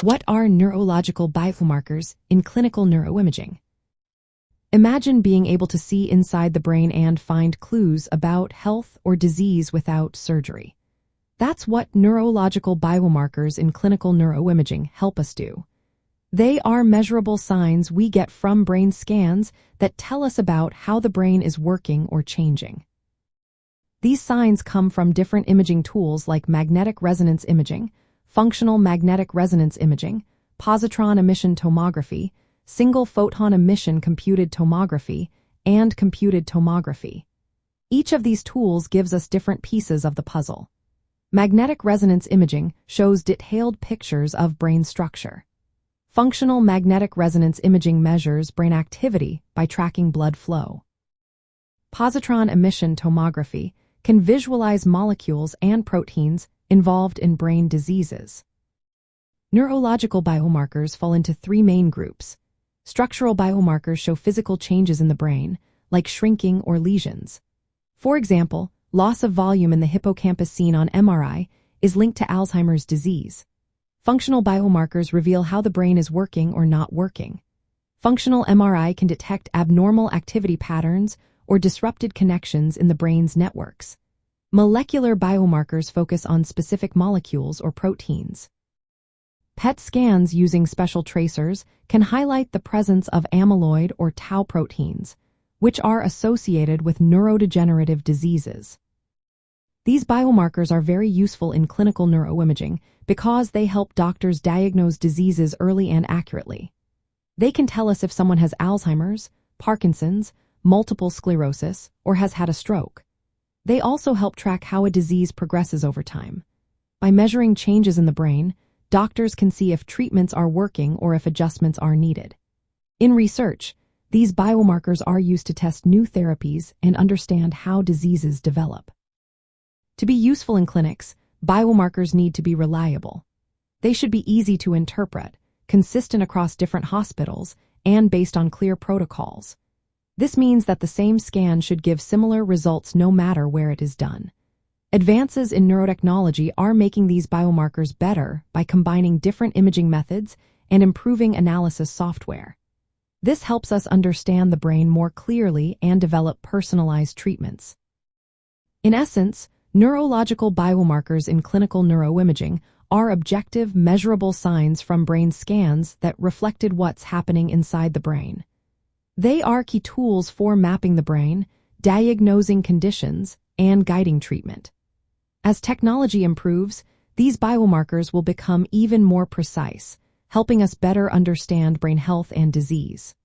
What are neurological biomarkers in clinical neuroimaging? Imagine being able to see inside the brain and find clues about health or disease without surgery. That's what neurological biomarkers in clinical neuroimaging help us do. They are measurable signs we get from brain scans that tell us about how the brain is working or changing. These signs come from different imaging tools like magnetic resonance imaging, functional magnetic resonance imaging, positron emission tomography, single photon emission computed tomography, and computed tomography. Each of these tools gives us different pieces of the puzzle. Magnetic resonance imaging shows detailed pictures of brain structure. Functional magnetic resonance imaging measures brain activity by tracking blood flow. Positron emission tomography can visualize molecules and proteins involved in brain diseases. Neurological biomarkers fall into three main groups. Structural biomarkers show physical changes in the brain, like shrinking or lesions. For example, loss of volume in the hippocampus seen on MRI is linked to Alzheimer's disease. Functional biomarkers reveal how the brain is working or not working. Functional MRI can detect abnormal activity patterns or disrupted connections in the brain's networks. Molecular biomarkers focus on specific molecules or proteins. PET scans using special tracers can highlight the presence of amyloid or tau proteins, which are associated with neurodegenerative diseases. These biomarkers are very useful in clinical neuroimaging because they help doctors diagnose diseases early and accurately. They can tell us if someone has Alzheimer's, Parkinson's, multiple sclerosis, or has had a stroke. They also help track how a disease progresses over time. By measuring changes in the brain, doctors can see if treatments are working or if adjustments are needed. In research, these biomarkers are used to test new therapies and understand how diseases develop. To be useful in clinics, biomarkers need to be reliable. They should be easy to interpret, consistent across different hospitals, and based on clear protocols. This means that the same scan should give similar results no matter where it is done. Advances in neurotechnology are making these biomarkers better by combining different imaging methods and improving analysis software. This helps us understand the brain more clearly and develop personalized treatments. In essence, neurological biomarkers in clinical neuroimaging are objective, measurable signs from brain scans that reflected what's happening inside the brain. They are key tools for mapping the brain, diagnosing conditions, and guiding treatment. As technology improves, these biomarkers will become even more precise, helping us better understand brain health and disease.